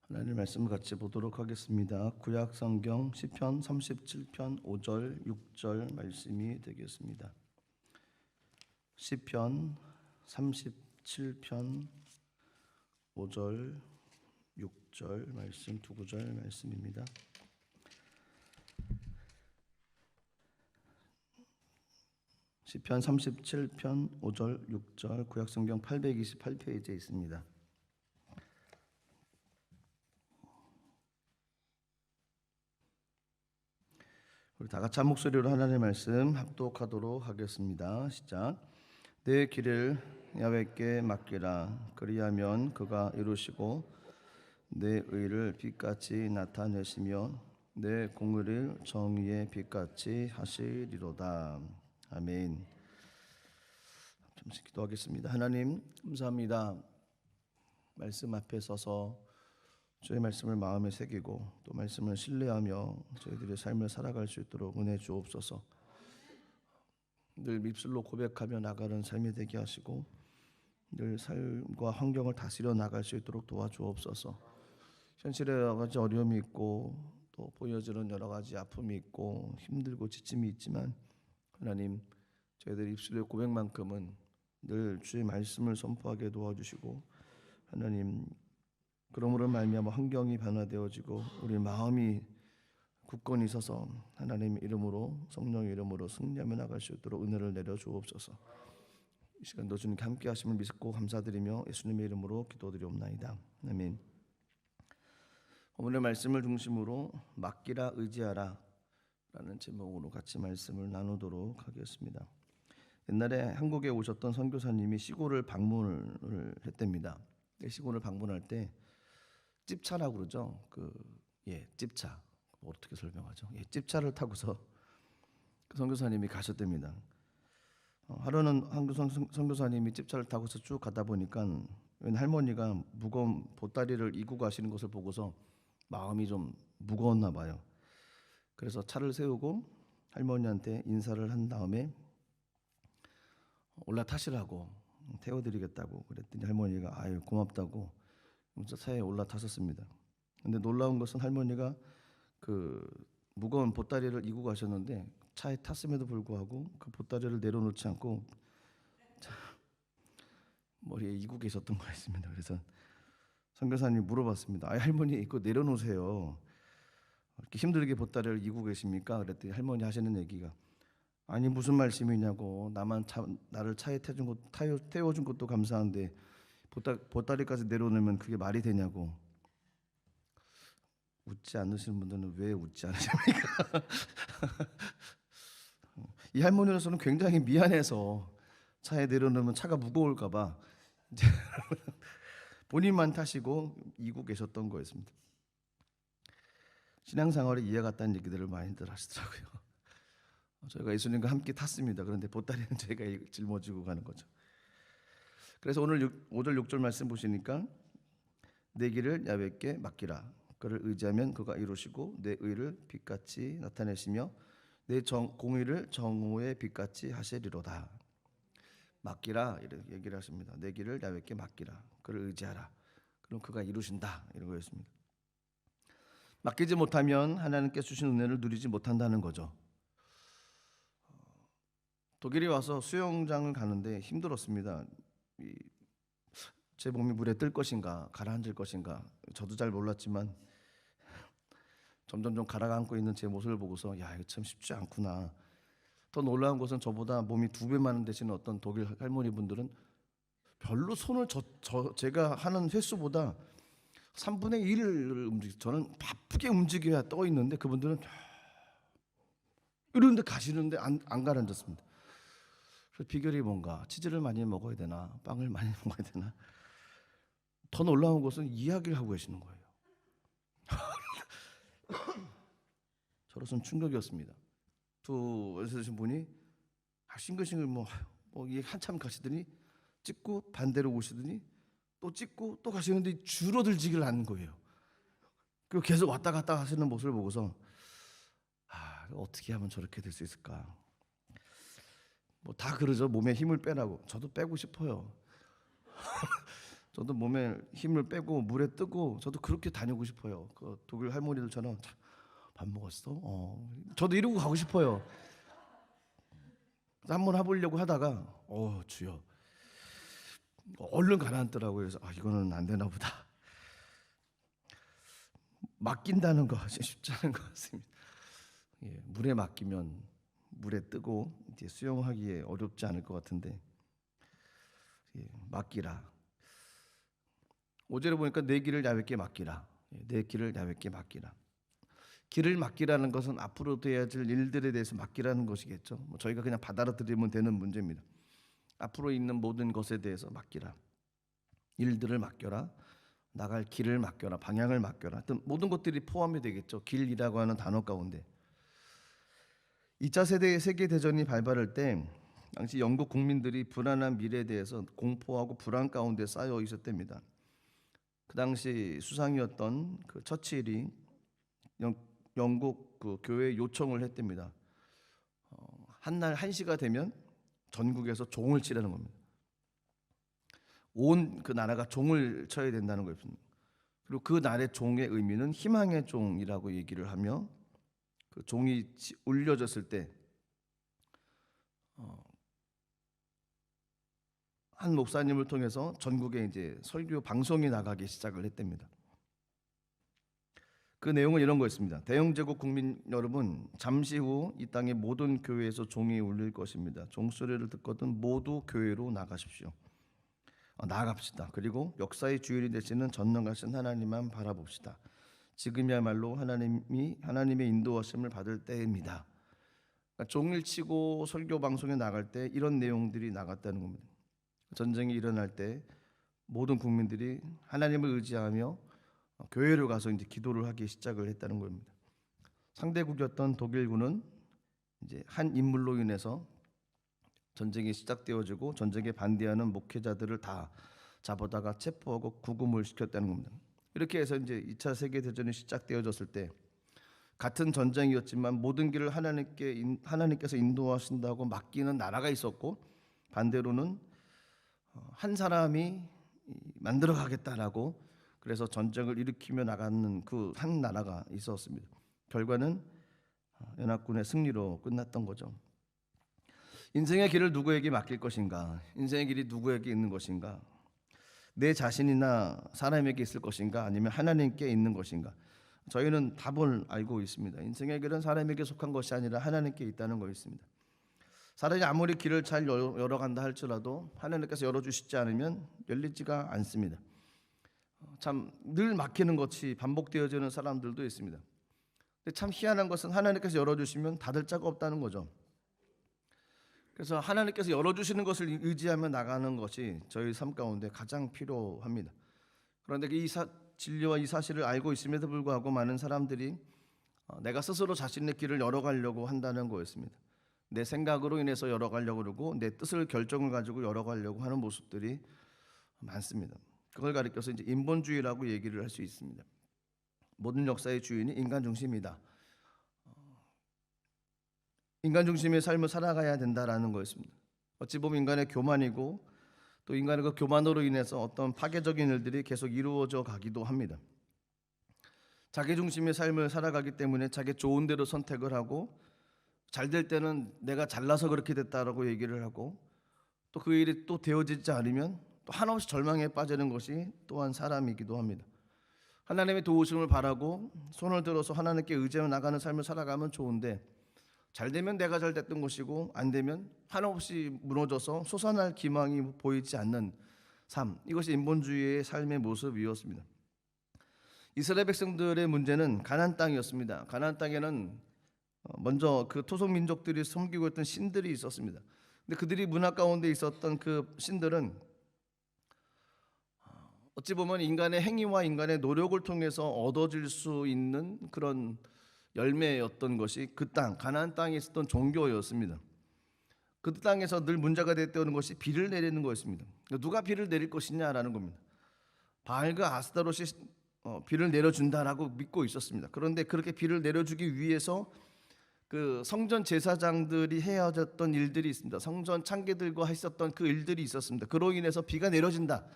하나님 말씀을 같이 보도록 하겠습니다. 구약 성경 시편 37편 5절 6절 말씀이 되겠습니다. 시편 37편 5절 6절 말씀 두 구절 말씀입니다. 시편 37편 5절 6절 구약 성경 828페이지에 있습니다. 우리 다 같이 한 목소리로 하나님의 말씀 합독하도록 하겠습니다. 시작. 내 길을 야훼께 맡기라. 그리하면 그가 이루시고 내 의를 빛같이 나타내시며 내 공의를 정의의 빛같이 하시리로다. 아멘. 잠시 기도하겠습니다. 하나님 감사합니다. 말씀 앞에 서서 주의 말씀을 마음에 새기고 또 말씀을 신뢰하며 저희들의 삶을 살아갈 수 있도록 은혜 주옵소서. 늘 입술로 고백하며 나가는 삶이 되게 하시고 늘 삶과 환경을 다스려 나갈 수 있도록 도와주옵소서. 현실에 여러 가지 어려움이 있고 또 보여지는 여러 가지 아픔이 있고 힘들고 지침이 있지만 하나님 저희들 입술의 고백만큼은 늘 주의 말씀을 선포하게 도와주시고 하나님 그러므로 말미암아 환경이 변화되어지고 우리 마음이 굳건히 서서 하나님의 이름으로 성령의 이름으로 승리하며 나갈 수 있도록 은혜를 내려 주옵소서. 이 시간도 주님께 함께 하심을 믿고 감사드리며 예수님의 이름으로 기도드리옵나이다. 아멘. 오늘의 말씀을 중심으로 맡기라 의지하라 라는 제목으로 같이 말씀을 나누도록 하겠습니다. 옛날에 한국에 오셨던 선교사님이 시골을 방문을 했답니다. 시골을 방문할 때 찝차라고 그러죠. 찝차. 어떻게 설명하죠? 찝차를 타고서 그 선교사님이 가셨답니다. 하루는 한국 선교사님이 찝차를 타고서 쭉 가다 보니까 웬 할머니가 무거운 보따리를 이고 가시는 것을 보고서 마음이 좀 무거웠나 봐요. 그래서 차를 세우고 할머니한테 인사를 한 다음에 올라타시라고 태워드리겠다고 그랬더니 할머니가 아유 고맙다고 차에 올라타셨습니다. 근데 놀라운 것은 할머니가 그 무거운 보따리를 이고 가셨는데 차에 탔음에도 불구하고 그 보따리를 내려놓지 않고 머리에 이고 계셨던 거였습니다. 그래서 선교사님이 물어봤습니다. 아 할머니 이거 내려놓으세요. 이렇게 힘들게 보따리를 이고 계십니까? 그랬더니 할머니 하시는 얘기가 아니 무슨 말씀이냐고 나를 차에 태워준 것도 감사한데 보따리까지 내려놓으면 그게 말이 되냐고. 웃지 않으시는 분들은 왜 웃지 않으십니까? 이 할머니로서는 굉장히 미안해서 차에 내려놓으면 차가 무거울까 봐 본인만 타시고 이고 계셨던 거였습니다. 신앙생활에 이해가 갔다는 얘기들을 많이들 하시더라고요. 저희가 예수님과 함께 탔습니다. 그런데 보따리는 저희가 짊어지고 가는 거죠. 그래서 오늘 5절 6절 말씀 보시니까 내 길을 야훼께 맡기라. 그를 의지하면 그가 이루시고 내 의를 빛같이 나타내시며 내 공의를 정오의 빛같이 하시리로다. 맡기라 이렇게 얘기를 하십니다. 내 길을 야훼께 맡기라. 그를 의지하라. 그럼 그가 이루신다 이런 거였습니다. 맡기지 못하면 하나님께 주신 은혜를 누리지 못한다는 거죠. 독일에 와서 수영장을 가는데 힘들었습니다. 제 몸이 물에 뜰 것인가 가라앉을 것인가 저도 잘 몰랐지만 점점 가라앉고 있는 제 모습을 보고서 야 이거 참 쉽지 않구나. 더 놀라운 것은 저보다 몸이 2배 많은 대신 어떤 독일 할머니 분들은 별로 손을 제가 하는 횟수보다 3분의 1을 움직이고 저는 바쁘게 움직여야 떠 있는데 그분들은 이런데 가시는데 안 가라앉았습니다. 그래서 비결이 뭔가 치즈를 많이 먹어야 되나 빵을 많이 먹어야 되나. 더 놀라운 것은 이야기를 하고 계시는 거예요. 저로서는 충격이었습니다. 두 여자신 분이 싱글싱글 한참 가시더니 찍고 반대로 오시더니 또 찍고 또 가시는데 줄어들지를 않는 거예요. 그리고 계속 왔다 갔다 하시는 모습을 보고서 어떻게 하면 저렇게 될 수 있을까? 다 그러죠. 몸에 힘을 빼라고. 저도 빼고 싶어요. 저도 몸에 힘을 빼고 물에 뜨고 저도 그렇게 다니고 싶어요. 그 독일 할머니들처럼 밥 먹었어? 저도 이러고 가고 싶어요. 한번 해보려고 하다가 주여 얼른 가라앉더라고요. 그래서 이거는 안 되나 보다. 맡긴다는 거 쉽지 않은 것 같습니다. 예, 물에 맡기면 물에 뜨고 이제 수영하기에 어렵지 않을 것 같은데 맡기라. 5절에 보니까 내 길을 야훼께 맡기라. 내 길을 야훼께 맡기라. 길을 맡기라는 것은 앞으로 돼야 될 일들에 대해서 맡기라는 것이겠죠. 저희가 그냥 받아들이면 되는 문제입니다. 앞으로 있는 모든 것에 대해서 맡기라. 일들을 맡겨라. 나갈 길을 맡겨라. 방향을 맡겨라. 하여튼 모든 것들이 포함이 되겠죠. 길이라고 하는 단어 가운데. 2차 세계 대전이 발발할 때 당시 영국 국민들이 불안한 미래에 대해서 공포하고 불안 가운데 쌓여 있었답니다. 그 당시 수상이었던 그 처칠이 영국 그 교회에 요청을 했답니다. 한날 1시가 되면 전국에서 종을 치라는 겁니다. 온 그 나라가 종을 쳐야 된다는 거였습니다. 그리고 그 날의 종의 의미는 희망의 종이라고 얘기를 하며 그 종이 울려졌을 때 한 목사님을 통해서 전국에 이제 설교 방송이 나가기 시작을 했답니다. 그 내용은 이런 거였습니다. 대영제국 국민 여러분, 잠시 후 이 땅의 모든 교회에서 종이 울릴 것입니다. 종소리를 듣거든 모두 교회로 나가십시오. 나아갑시다. 그리고 역사의 주인이 되시는 전능하신 하나님만 바라봅시다. 지금이야말로 하나님의 인도하심을 받을 때입니다. 그러니까 종일 치고 설교 방송에 나갈 때 이런 내용들이 나갔다는 겁니다. 전쟁이 일어날 때 모든 국민들이 하나님을 의지하며 교회로 가서 이제 기도를 하기 시작을 했다는 겁니다. 상대국이었던 독일군은 이제 한 인물로 인해서 전쟁이 시작되어지고 전쟁에 반대하는 목회자들을 다 잡아다가 체포하고 구금을 시켰다는 겁니다. 이렇게 해서 이제 2차 세계 대전이 시작되어졌을 때 같은 전쟁이었지만 모든 길을 하나님께서 인도하신다고 맡기는 나라가 있었고, 반대로는 한 사람이 만들어 가겠다라고 그래서 전쟁을 일으키며 나가는 그 한 나라가 있었습니다. 결과는 연합군의 승리로 끝났던 거죠. 인생의 길을 누구에게 맡길 것인가? 인생의 길이 누구에게 있는 것인가? 내 자신이나 사람에게 있을 것인가? 아니면 하나님께 있는 것인가? 저희는 답을 알고 있습니다. 인생의 길은 사람에게 속한 것이 아니라 하나님께 있다는 것입니다. 사람이 아무리 길을 잘 열어간다 할지라도 하나님께서 열어주시지 않으면 열리지가 않습니다. 참 늘 막히는 것이 반복되어지는 사람들도 있습니다. 근데 참 희한한 것은 하나님께서 열어주시면 닫을 자가 없다는 거죠. 그래서 하나님께서 열어주시는 것을 의지하며 나가는 것이 저희 삶 가운데 가장 필요합니다. 그런데 이 진리와 이 사실을 알고 있음에도 불구하고 많은 사람들이 내가 스스로 자신의 길을 열어가려고 한다는 거였습니다. 내 생각으로 인해서 열어가려고 그러고 내 뜻을 결정을 가지고 열어가려고 하는 모습들이 많습니다. 그걸 가리켜서 이제 인본주의라고 얘기를 할 수 있습니다. 모든 역사의 주인이 인간 중심이다. 인간 중심의 삶을 살아가야 된다라는 거였습니다. 어찌 보면 인간의 교만이고 또 인간의 그 교만으로 인해서 어떤 파괴적인 일들이 계속 이루어져 가기도 합니다. 자기 중심의 삶을 살아가기 때문에 자기 좋은 대로 선택을 하고 잘 될 때는 내가 잘나서 그렇게 됐다라고 얘기를 하고 또 그 일이 또 되어지지 않으면 또 한없이 절망에 빠지는 것이 또한 사람이기도 합니다. 하나님의 도우심을 바라고 손을 들어서 하나님께 의지하며 나가는 삶을 살아가면 좋은데 잘 되면 내가 잘 됐던 것이고 안 되면 한없이 무너져서 솟아날 기망이 보이지 않는 삶, 이것이 인본주의의 삶의 모습이었습니다. 이스라엘 백성들의 문제는 가나안 땅이었습니다. 가나안 땅에는 먼저 그 토속 민족들이 섬기고 있던 신들이 있었습니다. 근데 그들이 문화 가운데 있었던 그 신들은 어찌 보면 인간의 행위와 인간의 노력을 통해서 얻어질 수 있는 그런 열매였던 것이 그 땅, 가나안 땅에 있었던 종교였습니다. 그 땅에서 늘 문제가 됐던 것이 비를 내리는 거였습니다. 누가 비를 내릴 것이냐라는 겁니다. 바알과 아스타롯이 비를 내려준다라고 믿고 있었습니다. 그런데 그렇게 비를 내려주기 위해서 그 성전 제사장들이 해야졌던 일들이 있습니다. 성전 창기들과 했었던 그 일들이 있었습니다. 그로 인해서 비가 내려진다.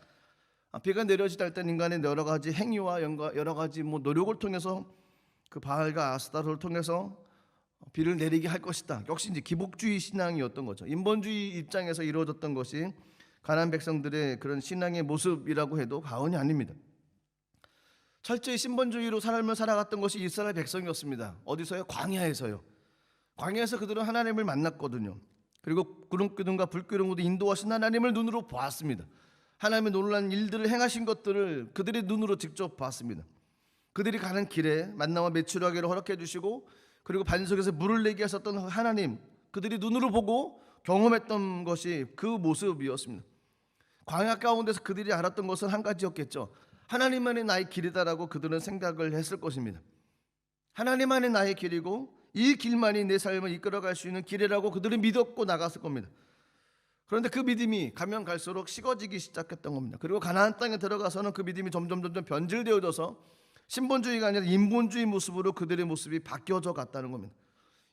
비가 내려지다 할 때 인간의 여러 가지 행위와 여러 가지 노력을 통해서 그 바알과 아스타로를 통해서 비를 내리게 할 것이다. 역시 이제 기복주의 신앙이었던 거죠. 인본주의 입장에서 이루어졌던 것이 가나안 백성들의 그런 신앙의 모습이라고 해도 과언이 아닙니다. 철저히 신본주의로 삶을 살아갔던 것이 이스라엘 백성이었습니다. 어디서요? 광야에서요. 광야에서 그들은 하나님을 만났거든요. 그리고 구름기둥과 불기둥으로 인도하신 하나님을 눈으로 보았습니다. 하나님의 놀라운 일들을 행하신 것들을 그들의 눈으로 직접 봤습니다. 그들이 가는 길에 만나와 메추라기를 허락해 주시고 그리고 반석에서 물을 내게 하셨던 하나님, 그들이 눈으로 보고 경험했던 것이 그 모습이었습니다. 광야 가운데서 그들이 알았던 것은 한 가지였겠죠. 하나님만이 나의 길이다라고 그들은 생각을 했을 것입니다. 하나님만이 나의 길이고 이 길만이 내 삶을 이끌어갈 수 있는 길이라고 그들은 믿었고 나갔을 겁니다. 그런데 그 믿음이 가면 갈수록 식어지기 시작했던 겁니다. 그리고 가나안 땅에 들어가서는 그 믿음이 점점 변질되어져서 신본주의가 아니라 인본주의 모습으로 그들의 모습이 바뀌어져 갔다는 겁니다.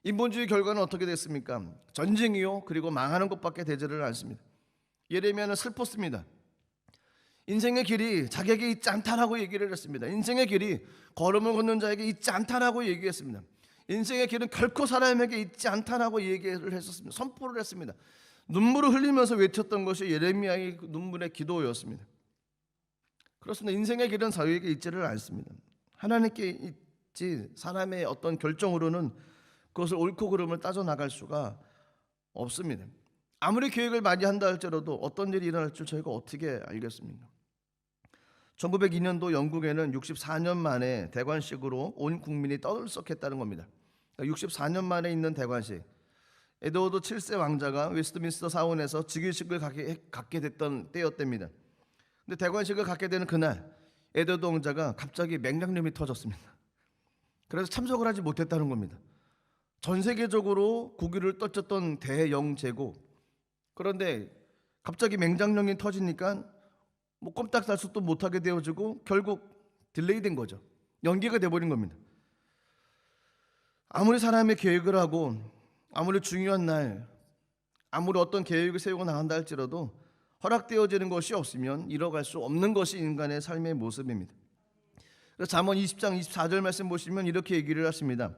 인본주의 결과는 어떻게 됐습니까? 전쟁이요, 그리고 망하는 것밖에 되지를 않습니다. 예레미야는 슬펐습니다. 인생의 길이 자기에게 있지 않다라고 얘기를 했습니다. 인생의 길이 걸음을 걷는 자에게 있지 않다라고 얘기했습니다. 인생의 길은 결코 사람에게 있지 않다라고 얘기를 했었습니다. 선포를 했습니다. 눈물을 흘리면서 외쳤던 것이 예레미야의 눈물의 기도였습니다. 그렇습니다. 인생의 길은 자유에게 있지를 않습니다. 하나님께 있지 사람의 어떤 결정으로는 그것을 옳고 그름을 따져나갈 수가 없습니다. 아무리 계획을 많이 한다 할지라도 어떤 일이 일어날 줄 저희가 어떻게 알겠습니까? 1902년도 영국에는 64년 만에 대관식으로 온 국민이 떠들썩했다는 겁니다. 64년 만에 있는 대관식. 에드워드 7세 왕자가 웨스트민스터 사원에서 즉위식을 갖게 됐던 때였답니다. 근데 대관식을 갖게 되는 그날 에드워드 왕자가 갑자기 맹장염이 터졌습니다. 그래서 참석을 하지 못했다는 겁니다. 전 세계적으로 국위를 떨쳤던 대영제국. 그런데 갑자기 맹장염이 터지니까 꼼짝달싹도 못하게 되어지고 결국 딜레이된 거죠. 연기가 돼버린 겁니다. 아무리 사람의 계획을 하고 아무리 중요한 날 아무리 어떤 계획을 세우고 나간다 할지라도 허락되어지는 것이 없으면 이뤄갈 수 없는 것이 인간의 삶의 모습입니다. 그래서 잠언 20장 24절 말씀 보시면 이렇게 얘기를 하십니다.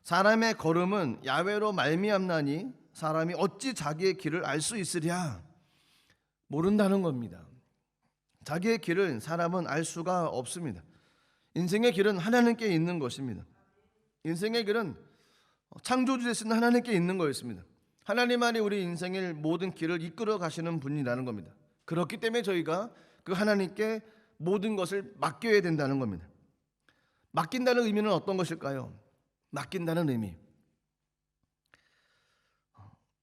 사람의 걸음은 야훼로 말미암나니 사람이 어찌 자기의 길을 알 수 있으랴. 모른다는 겁니다. 자기의 길을 사람은 알 수가 없습니다. 인생의 길은 하나님께 있는 것입니다. 인생의 길은 창조주 되신 하나님께 있는 거였습니다. 하나님만이 우리 인생의 모든 길을 이끌어 가시는 분이라는 겁니다. 그렇기 때문에 저희가 그 하나님께 모든 것을 맡겨야 된다는 겁니다. 맡긴다는 의미는 어떤 것일까요? 맡긴다는 의미.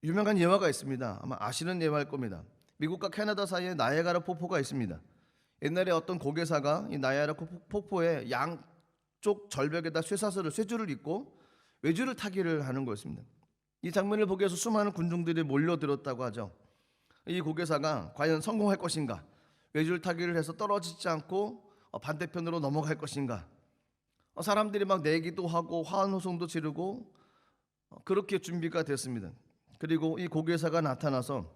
유명한 예화가 있습니다. 아마 아시는 예화일 겁니다. 미국과 캐나다 사이에 나이아가라 폭포가 있습니다. 옛날에 어떤 고개사가 이 나이아가라 폭포의 양쪽 절벽에다 쇠줄을 잇고 외줄을 타기를 하는 것입니다. 이 장면을 보기 위해서 수많은 군중들이 몰려들었다고 하죠. 이 고개사가 과연 성공할 것인가? 외줄 타기를 해서 떨어지지 않고 반대편으로 넘어갈 것인가? 사람들이 막 내기도 하고 화환호성도 지르고 그렇게 준비가 됐습니다. 그리고 이 고개사가 나타나서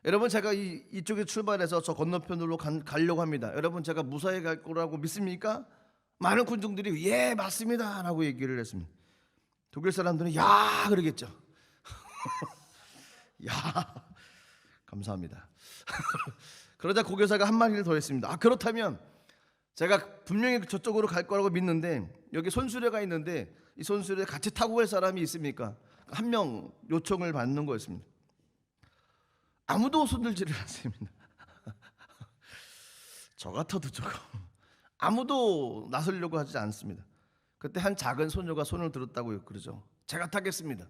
여러분 제가 이쪽에 출발해서 저 건너편으로 가려고 합니다. 여러분 제가 무사히 갈 거라고 믿습니까? 많은 군중들이 예 맞습니다 라고 얘기를 했습니다. 독일 사람들은 야 그러겠죠. 야 감사합니다. 그러자 고개사가 한마디를 더 했습니다. 그렇다면 제가 분명히 저쪽으로 갈 거라고 믿는데 여기 손수레가 있는데 이 손수레 같이 타고 갈 사람이 있습니까? 한 명 요청을 받는 거였습니다. 아무도 손들지를 않습니다. 저 같아도 조금 아무도 나서려고 하지 않습니다. 그때 한 작은 소녀가 손을 들었다고 그러죠. 제가 타겠습니다.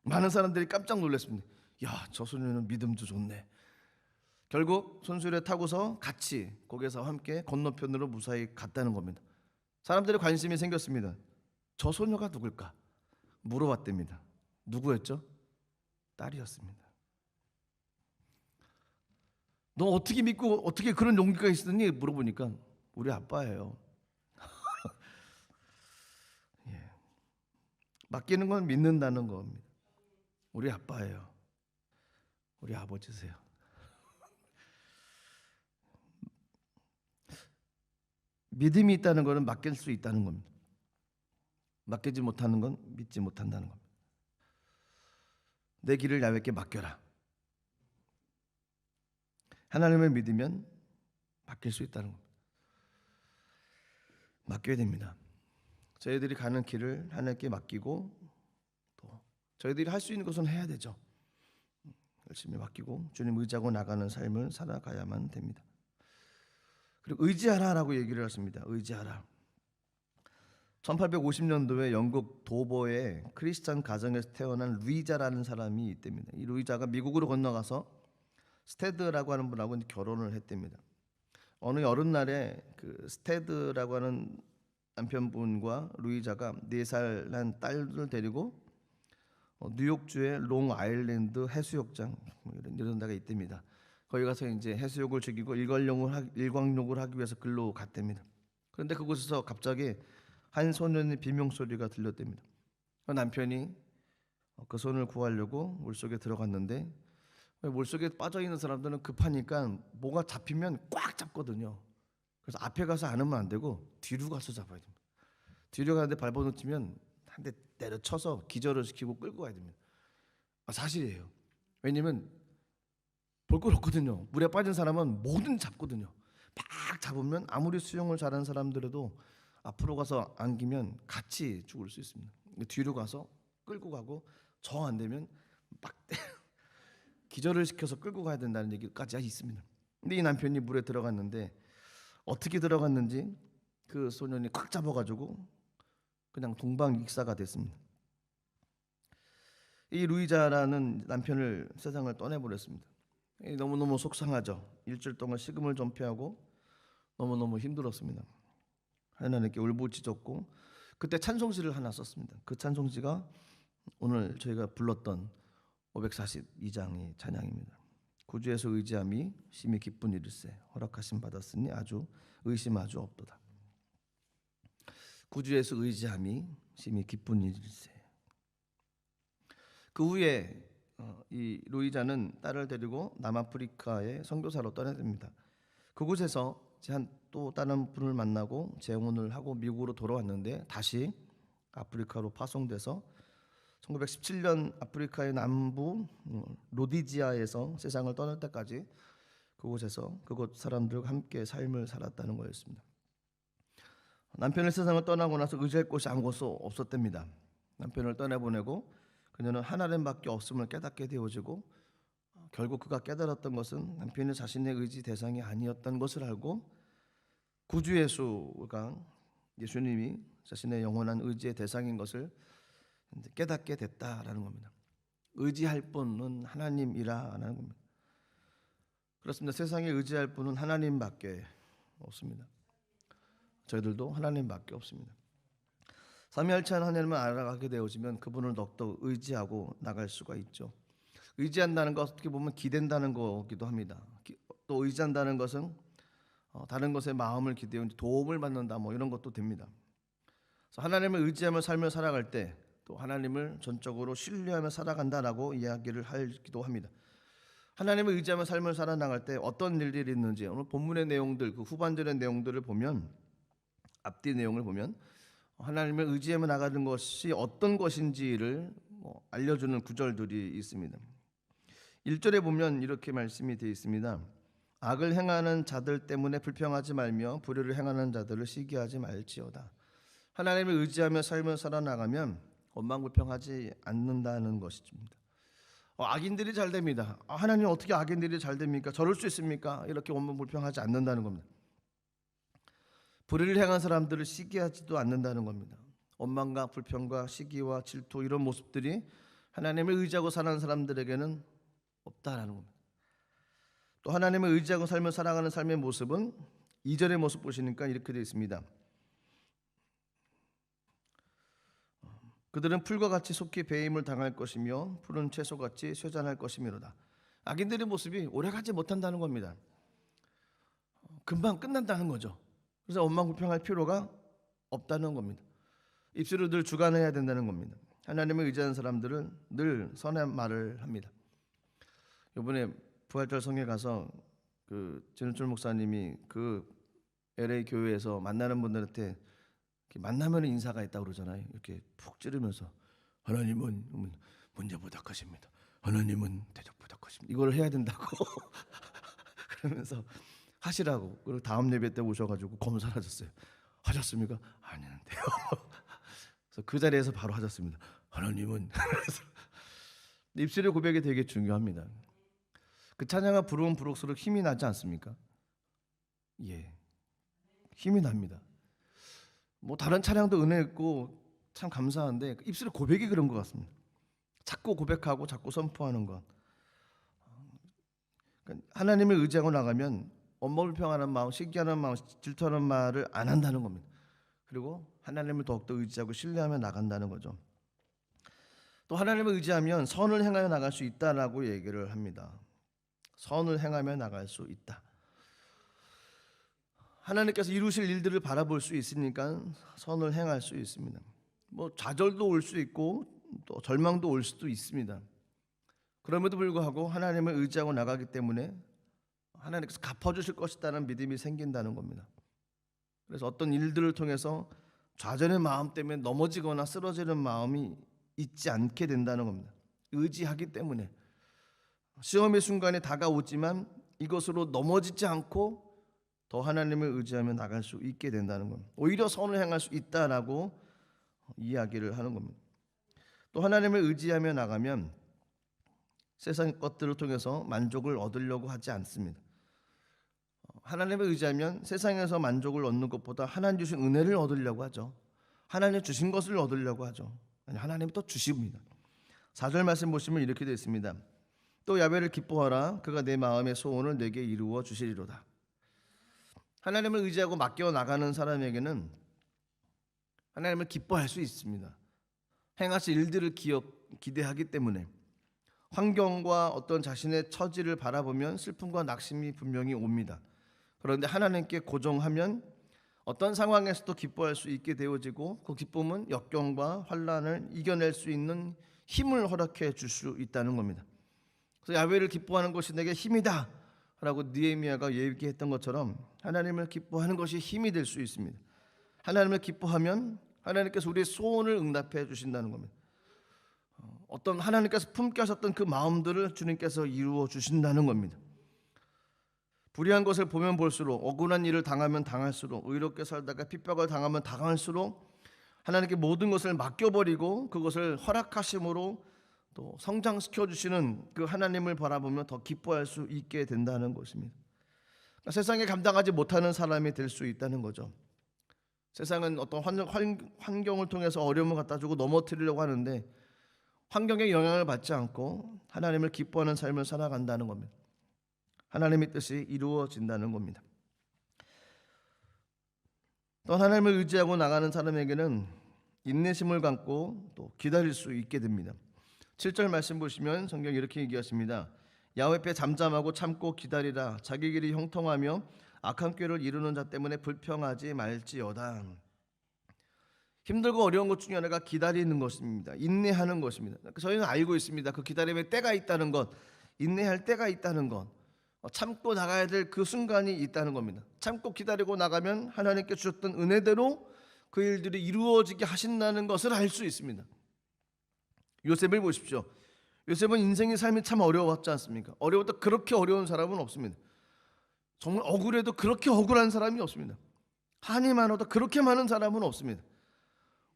많은 사람들이 깜짝 놀랐습니다. 야, 저 소녀는 믿음도 좋네. 결국 손수레 타고서 같이 고개사와 함께 건너편으로 무사히 갔다는 겁니다. 사람들의 관심이 생겼습니다. 저 소녀가 누굴까? 물어봤답니다. 누구였죠? 딸이었습니다. 너 어떻게 믿고 어떻게 그런 용기가 있었니? 물어보니까 우리 아빠예요. 예. 맡기는 건 믿는다는 겁니다. 우리 아빠예요. 우리 아버지세요. 믿음이 있다는 것은 맡길 수 있다는 겁니다. 맡기지 못하는 건 믿지 못한다는 겁니다. 내 길을 야훼께 맡겨라. 하나님을 믿으면 맡길 수 있다는 겁니다. 맡겨야 됩니다. 저희들이 가는 길을 하나님께 맡기고 또 저희들이 할 수 있는 것은 해야 되죠. 열심히 맡기고 주님 의지하고 나가는 삶을 살아가야만 됩니다. 그리고 의지하라라고 얘기를 했습니다. 의지하라. 1850년도에 영국 도버의 크리스찬 가정에서 태어난 루이자라는 사람이 있답니다. 이 루이자가 미국으로 건너가서 스테드라고 하는 분하고 결혼을 했답니다. 어느 여름날에 그 스테드라고 하는 남편분과 루이자가 4살 난 딸을 데리고 뉴욕주의 롱아일랜드 해수욕장 이런 데가 있답니다. 거기 가서 이제 해수욕을 즐기고 일광욕을 하기 위해서 글로 갔답니다. 그런데 그곳에서 갑자기 한 소년의 비명 소리가 들렸답니다. 남편이 그 손을 구하려고 물속에 들어갔는데 물속에 빠져 있는 사람들은 급하니까 뭐가 잡히면 꽉 잡거든요. 그래서 앞에 가서 안으면 안 되고 뒤로 가서 잡아야 됩니다. 뒤로 가는데 발버둥치면 한 대 때려쳐서 기절을 시키고 끌고 가야 됩니다. 사실이에요. 왜냐면 볼 걸 없거든요. 물에 빠진 사람은 뭐든 잡거든요. 막 잡으면 아무리 수영을 잘하는 사람들에도 앞으로 가서 안기면 같이 죽을 수 있습니다. 뒤로 가서 끌고 가고 정 안 되면 막 기절을 시켜서 끌고 가야 된다는 얘기까지 있습니다. 근데 이 남편이 물에 들어갔는데 어떻게 들어갔는지 그 소년이 꽉 잡아가지고 그냥 동방익사가 됐습니다. 이 루이자라는 남편을 세상을 떠내버렸습니다. 너무너무 속상하죠. 일주일 동안 식음을 전폐하고 너무너무 힘들었습니다. 하나님께 울부짖었고 그때 찬송시를 하나 썼습니다. 그 찬송시가 오늘 저희가 불렀던 542장의 찬양입니다. 구주에서 의지함이 심히 기쁜 일일세 허락하심 받았으니 아주 의심하주 없도다. 구주에서 의지함이 심히 기쁜 일일세. 그 후에 이 루이자는 딸을 데리고 남아프리카에 선교사로 떠나듭니다. 그곳에서 또 다른 분을 만나고 재혼을 하고 미국으로 돌아왔는데 다시 아프리카로 파송돼서 1917년 아프리카의 남부 로디지아에서 세상을 떠날 때까지 그곳에서 그곳 사람들과 함께 삶을 살았다는 거였습니다. 남편을 세상을 떠나고 나서 의지할 곳이 아무것도 없었답니다. 남편을 떠내보내고 그녀는 하나님밖에 없음을 깨닫게 되어지고 결국 그가 깨달았던 것은 남편이 자신의 의지 대상이 아니었던 것을 알고 구주 예수가 예수님이 자신의 영원한 의지의 대상인 것을 깨닫게 됐다라는 겁니다. 의지할 분은 하나님이라는 겁니다. 그렇습니다. 세상에 의지할 분은 하나님밖에 없습니다. 저희들도 하나님밖에 없습니다. 삼위일체한 하나님을 알아가게 되어지면 그분을 더욱더 의지하고 나갈 수가 있죠. 의지한다는 것 어떻게 보면 기댄다는 거기도 합니다. 또 의지한다는 것은 다른 것에 마음을 기대어 도움을 받는다 이런 것도 됩니다. 그래서 하나님을 의지하며 삶을 살아갈 때 또 하나님을 전적으로 신뢰하며 살아간다라고 이야기를 하기도 합니다. 하나님을 의지하며 삶을 살아나갈 때 어떤 일들이 있는지 오늘 본문의 내용들 그 후반절의 내용들을 보면 앞뒤 내용을 보면 하나님을 의지하며 나가는 것이 어떤 것인지를 알려주는 구절들이 있습니다. 1절에 보면 이렇게 말씀이 되어 있습니다. 악을 행하는 자들 때문에 불평하지 말며 불의를 행하는 자들을 시기하지 말지어다. 하나님을 의지하며 삶을 살아나가면 원망불평하지 않는다는 것입니다. 악인들이 잘 됩니다. 하나님 어떻게 악인들이 잘 됩니까? 저럴 수 있습니까? 이렇게 원망불평하지 않는다는 겁니다. 불의를 행한 사람들을 시기하지도 않는다는 겁니다. 원망과 불평과 시기와 질투 이런 모습들이 하나님을 의지하고 사는 사람들에게는 없다라는 겁니다. 또 하나님을 의지하고 삶을 살아가는 삶의 모습은 2절의 모습 보시니까 이렇게 되어 있습니다. 그들은 풀과 같이 속히 배임을 당할 것이며 푸른 채소같이 쇠잔할 것이미로다. 악인들의 모습이 오래가지 못한다는 겁니다. 금방 끝난다는 거죠. 그래서 원망불평할 필요가 없다는 겁니다. 입술을 늘 주관해야 된다는 겁니다. 하나님을 의지하는 사람들은 늘 선한 말을 합니다. 이번에 부활절 성에 가서 그 진우철 목사님이 그 LA 교회에서 만나는 분들한테 이렇게 만나면 인사가 있다고 그러잖아요. 이렇게 푹 찌르면서 하나님은 문제보다 크십니다. 하나님은 대적보다 크십니다. 이걸 해야 된다고 그러면서 하시라고. 그리고 다음 예배 때 오셔가지고 검사를 하셨어요. 하셨습니까? 아니는데요. 그래서 그 자리에서 바로 하셨습니다. 하나님은 입술의 고백이 되게 중요합니다. 그 찬양을 부르면 부를수록 힘이 나지 않습니까? 예, 힘이 납니다. 뭐 다른 찬양도 은혜 있고 참 감사한데 입술의 고백이 그런 것 같습니다. 자꾸 고백하고 자꾸 선포하는 것. 그러니까 하나님을 의지하고 나가면 엄마불평하는 마음, 시기하는 마음, 질투하는 말을 안 한다는 겁니다. 그리고 하나님을 더욱더 의지하고 신뢰하며 나간다는 거죠. 또 하나님을 의지하면 선을 행하여 나갈 수 있다라고 얘기를 합니다. 선을 행하며 나갈 수 있다. 하나님께서 이루실 일들을 바라볼 수 있으니까 선을 행할 수 있습니다. 뭐 좌절도 올 수 있고 또 절망도 올 수도 있습니다. 그럼에도 불구하고 하나님을 의지하고 나가기 때문에 하나님께서 갚아주실 것이라는 믿음이 생긴다는 겁니다. 그래서 어떤 일들을 통해서 좌절의 마음 때문에 넘어지거나 쓰러지는 마음이 있지 않게 된다는 겁니다. 의지하기 때문에 시험의 순간이 다가오지만 이것으로 넘어지지 않고 더 하나님을 의지하며 나갈 수 있게 된다는 겁니다. 오히려 선을 행할 수 있다라고 이야기를 하는 겁니다. 또 하나님을 의지하며 나가면 세상 것들을 통해서 만족을 얻으려고 하지 않습니다. 하나님을 의지하면 세상에서 만족을 얻는 것보다 하나님 주신 은혜를 얻으려고 하죠. 하나님 주신 것을 얻으려고 하죠. 하나님이 또 주십니다. 4절 말씀 보시면 이렇게 되어 있습니다. 또 야훼를 기뻐하라. 그가 내 마음의 소원을 내게 이루어 주시리로다. 하나님을 의지하고 맡겨 나가는 사람에게는 하나님을 기뻐할 수 있습니다. 행하실 일들을 기대하기 때문에 환경과 어떤 자신의 처지를 바라보면 슬픔과 낙심이 분명히 옵니다. 그런데 하나님께 고정하면 어떤 상황에서도 기뻐할 수 있게 되어지고 그 기쁨은 역경과 환난을 이겨낼 수 있는 힘을 허락해 줄 수 있다는 겁니다. 그래서 야훼를 기뻐하는 것이 내게 힘이다 라고 느헤미야가 얘기했던 것처럼 하나님을 기뻐하는 것이 힘이 될 수 있습니다. 하나님을 기뻐하면 하나님께서 우리의 소원을 응답해 주신다는 겁니다. 어떤 하나님께서 품게 하셨던 그 마음들을 주님께서 이루어 주신다는 겁니다. 불의한 것을 보면 볼수록, 억울한 일을 당하면 당할수록, 의롭게 살다가 핍박을 당하면 당할수록 하나님께 모든 것을 맡겨버리고 그것을 허락하심으로 또 성장시켜 주시는 그 하나님을 바라보며 더 기뻐할 수 있게 된다는 것입니다. 그러니까 세상에 감당하지 못하는 사람이 될 수 있다는 거죠. 세상은 어떤 환경을 통해서 어려움을 갖다 주고 넘어뜨리려고 하는데 환경에 영향을 받지 않고 하나님을 기뻐하는 삶을 살아간다는 겁니다. 하나님의 뜻이 이루어진다는 겁니다. 또 하나님을 의지하고 나가는 사람에게는 인내심을 갖고 또 기다릴 수 있게 됩니다. 7절 말씀 보시면 성경이 이렇게 얘기하십니다. 야훼 앞에 잠잠하고 참고 기다리라. 자기 길이 형통하며 악한 꾀를 이루는 자 때문에 불평하지 말지어다. 힘들고 어려운 것 중에 하나가 기다리는 것입니다. 인내하는 것입니다. 저희는 알고 있습니다. 그 기다림에 때가 있다는 것, 인내할 때가 있다는 것, 참고 나가야 될 그 순간이 있다는 겁니다. 참고 기다리고 나가면 하나님께 주셨던 은혜대로 그 일들이 이루어지게 하신다는 것을 알 수 있습니다. 요셉을 보십시오. 요셉은 인생의 삶이 참 어려웠지 않습니까? 어려웠다 그렇게 어려운 사람은 없습니다. 정말 억울해도 그렇게 억울한 사람이 없습니다. 한이 많아도 그렇게 많은 사람은 없습니다.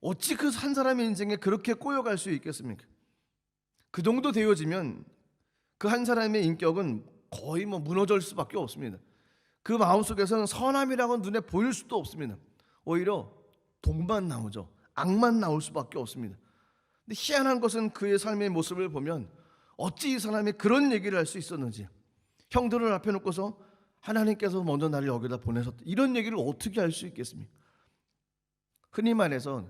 어찌 그 한 사람의 인생에 그렇게 꼬여갈 수 있겠습니까? 그 정도 되어지면 그 한 사람의 인격은 거의 무너질 수밖에 없습니다. 그 마음속에서는 선함이라고는 눈에 보일 수도 없습니다. 오히려 독만 나오죠. 악만 나올 수밖에 없습니다. 근데 희한한 것은 그의 삶의 모습을 보면 어찌 이 사람이 그런 얘기를 할 수 있었는지, 형들을 앞에 놓고서 하나님께서 먼저 나를 여기다 보내셨다, 이런 얘기를 어떻게 할 수 있겠습니까? 흔히 말해서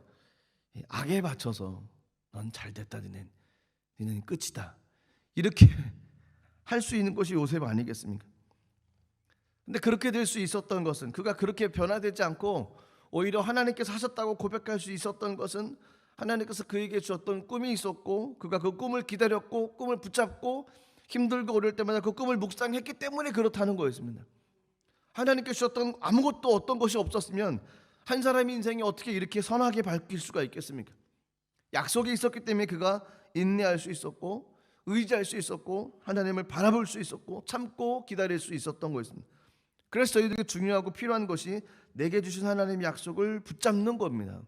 악에 바쳐서 넌 잘됐다, 니는 끝이다, 이렇게 할 수 있는 것이 요셉 아니겠습니까? 근데 그렇게 될 수 있었던 것은, 그가 그렇게 변화되지 않고 오히려 하나님께서 하셨다고 고백할 수 있었던 것은 하나님께서 그에게 주셨던 꿈이 있었고 그가 그 꿈을 기다렸고 꿈을 붙잡고 힘들고 어려울 때마다 그 꿈을 묵상했기 때문에 그렇다는 거였습니다. 하나님께 주셨던 아무것도 어떤 것이 없었으면 한 사람의 인생이 어떻게 이렇게 선하게 바뀔 수가 있겠습니까? 약속이 있었기 때문에 그가 인내할 수 있었고 의지할 수 있었고 하나님을 바라볼 수 있었고 참고 기다릴 수 있었던 것입니다. 그래서 저희들에게 중요하고 필요한 것이 내게 주신 하나님의 약속을 붙잡는 겁니다.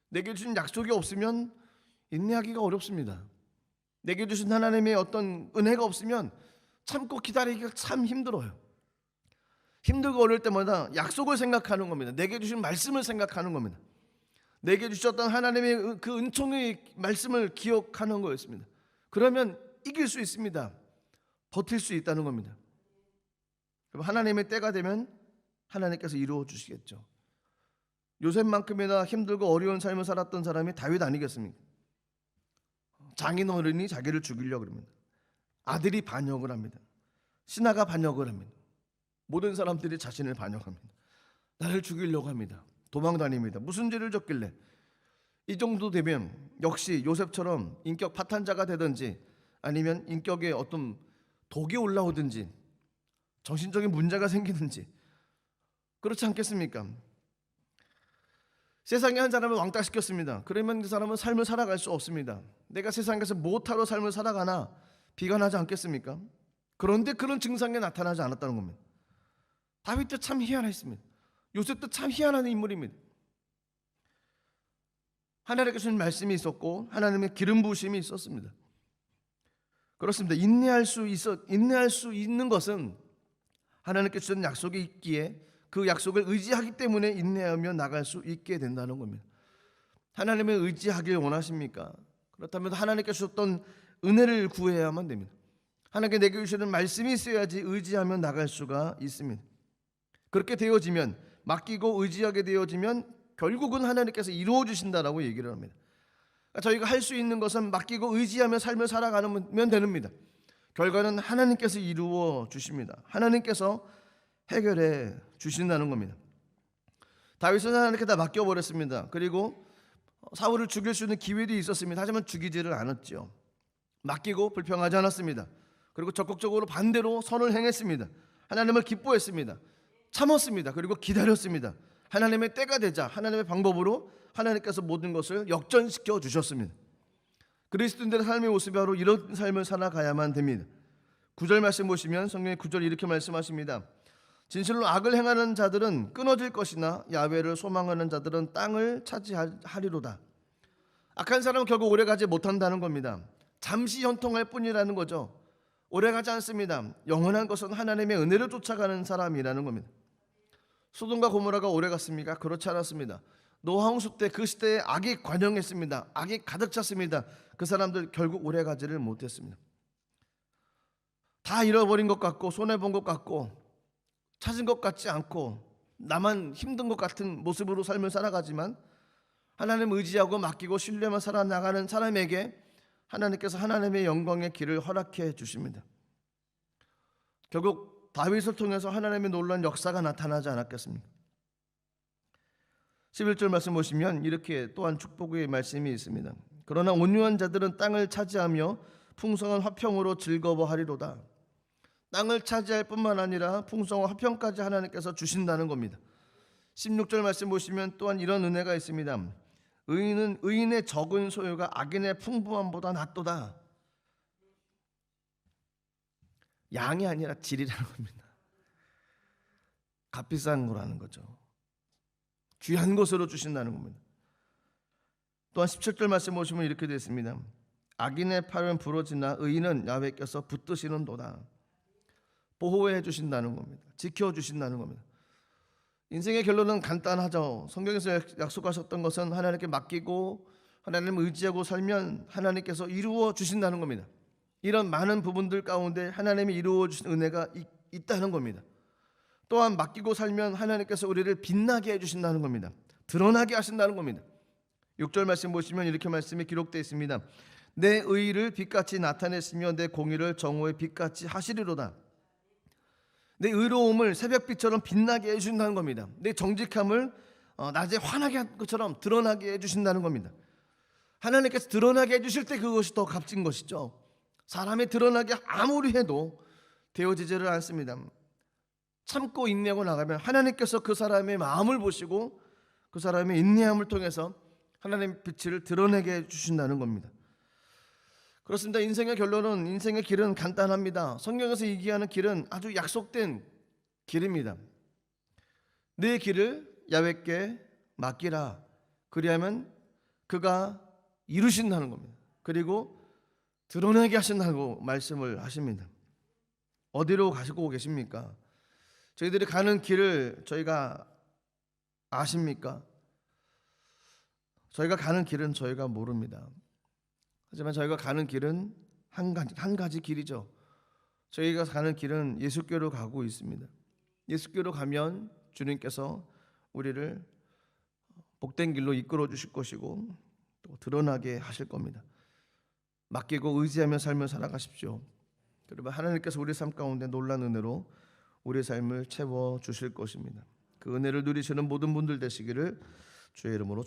내게 주신 약속이 없으면 인내하기가 어렵습니다. 내게 주신 하나님의 어떤 은혜가 없으면 참고 기다리기가 참 힘들어요. 힘들고 어려울 때마다 약속을 생각하는 겁니다. 내게 주신 말씀을 생각하는 겁니다. 내게 주셨던 하나님의 그 은총의 말씀을 기억하는 거였습니다. 그러면 이길 수 있습니다. 버틸 수 있다는 겁니다. 그럼 하나님의 때가 되면 하나님께서 이루어 주시겠죠. 요셉만큼이나 힘들고 어려운 삶을 살았던 사람이 다윗 아니겠습니까? 장인 어른이 자기를 죽이려고 합니다. 아들이 반역을 합니다. 신하가 반역을 합니다. 모든 사람들이 자신을 반역합니다. 나를 죽이려고 합니다. 도망다닙니다. 무슨 죄를 졌길래? 이 정도 되면 역시 요셉처럼 인격 파탄자가 되든지 아니면 인격에 어떤 독이 올라오든지 정신적인 문제가 생기든지 그렇지 않겠습니까? 세상에 한 사람을 왕따시켰습니다. 그러면 그 사람은 삶을 살아갈 수 없습니다. 내가 세상에서 무엇하러 삶을 살아가나 비관하지 않겠습니까? 그런데 그런 증상이 나타나지 않았다는 겁니다. 다윗도 참 희한했습니다. 요셉도 참 희한한 인물입니다. 하나님께 주신 말씀이 있었고 하나님의 기름 부으심이 있었습니다. 그렇습니다. 인내할 수 있는 것은 하나님께 주신 약속이 있기에 그 약속을 의지하기 때문에 인내하며 나갈 수 있게 된다는 겁니다. 하나님을 의지하길 원하십니까? 그렇다면 하나님께 주셨던 은혜를 구해야만 됩니다. 하나님께 내게 주시는 말씀이 있어야지 의지하며 나갈 수가 있습니다. 그렇게 되어지면 맡기고 의지하게 되어지면 결국은 하나님께서 이루어 주신다라고 얘기를 합니다. 그러니까 저희가 할 수 있는 것은 맡기고 의지하며 삶을 살아가면 됩니다. 결과는 하나님께서 이루어 주십니다. 하나님께서 해결해 주신다는 겁니다. 다윗은 하나님께 다 맡겨버렸습니다. 그리고 사울을 죽일 수 있는 기회도 있었습니다. 하지만 죽이지를 않았죠. 맡기고 불평하지 않았습니다. 그리고 적극적으로 반대로 선을 행했습니다. 하나님을 기뻐했습니다. 참았습니다. 그리고 기다렸습니다. 하나님의 때가 되자 하나님의 방법으로 하나님께서 모든 것을 역전시켜 주셨습니다. 그리스도인들의 삶의 모습이 바로 이런 삶을 살아가야만 됩니다. 9절 말씀 보시면 성경의 9절 이렇게 말씀하십니다. 진실로 악을 행하는 자들은 끊어질 것이나 야훼를 소망하는 자들은 땅을 차지하리로다. 악한 사람은 결국 오래가지 못한다는 겁니다. 잠시 현통할 뿐이라는 거죠. 오래가지 않습니다. 영원한 것은 하나님의 은혜를 쫓아가는 사람이라는 겁니다. 소돔과 고모라가 오래갔습니까? 그렇지 않았습니다. 노아홍수 때 그 시대에 악이 관영했습니다. 악이 가득 찼습니다. 그 사람들 결국 오래가지를 못했습니다. 다 잃어버린 것 같고 손해본 것 같고 찾은 것 같지 않고 나만 힘든 것 같은 모습으로 삶을 살아가지만 하나님 의지하고 맡기고 신뢰만 살아나가는 사람에게 하나님께서 하나님의 영광의 길을 허락해 주십니다. 결국 다윗을 통해서 하나님의 놀라운 역사가 나타나지 않았겠습니까? 11절 말씀 보시면 이렇게 또한 축복의 말씀이 있습니다. 그러나 온유한 자들은 땅을 차지하며 풍성한 화평으로 즐거워하리로다. 땅을 차지할 뿐만 아니라 풍성한 화평까지 하나님께서 주신다는 겁니다. 16절 말씀 보시면 또한 이런 은혜가 있습니다. 의인의 적은 소유가 악인의 풍부함보다 낫도다. 양이 아니라 질이라는 겁니다. 값비싼 거라는 거죠. 귀한 것으로 주신다는 겁니다. 또한 17절 말씀 보시면 이렇게 되어 있습니다. 악인의 팔은 부러지나 의인은 야훼께서 붙드시는도다. 보호해 주신다는 겁니다. 지켜주신다는 겁니다. 인생의 결론은 간단하죠. 성경에서 약속하셨던 것은 하나님께 맡기고 하나님을 의지하고 살면 하나님께서 이루어 주신다는 겁니다. 이런 많은 부분들 가운데 하나님이 이루어 주신 은혜가 있다는 겁니다. 또한 맡기고 살면 하나님께서 우리를 빛나게 해주신다는 겁니다. 드러나게 하신다는 겁니다. 6절 말씀 보시면 이렇게 말씀이 기록되어 있습니다. 내 의의를 빛같이 나타냈으며 내 공의를 정오의 빛같이 하시리로다. 내 의로움을 새벽빛처럼 빛나게 해주신다는 겁니다. 내 정직함을 낮에 환하게 한 것처럼 드러나게 해주신다는 겁니다. 하나님께서 드러나게 해주실 때 그것이 더 값진 것이죠. 사람이 드러나게 아무리 해도 되어지지를 않습니다. 참고 인내하고 나가면 하나님께서 그 사람의 마음을 보시고 그 사람의 인내함을 통해서 하나님의 빛을 드러내게 해주신다는 겁니다. 그렇습니다. 인생의 결론은, 인생의 길은 간단합니다. 성경에서 얘기하는 길은 아주 약속된 길입니다. 내 길을 야훼께 맡기라. 그리하면 그가 이루신다는 겁니다. 그리고 드러내게 하신다고 말씀을 하십니다. 어디로 가시고 계십니까? 저희들이 가는 길을 저희가 아십니까? 저희가 가는 길은 저희가 모릅니다. 하지만 저희가 가는 길은 한 가지 길이죠. 저희가 가는 길은 예수께로 가고 있습니다. 예수께로 가면 주님께서 우리를 복된 길로 이끌어 주실 것이고 또 드러나게 하실 겁니다. 맡기고 의지하며 삶을 살아가십시오. 그러면 하나님께서 우리 삶 가운데 놀라운 은혜로 우리의 삶을 채워 주실 것입니다. 그 은혜를 누리시는 모든 분들 되시기를 주의 이름으로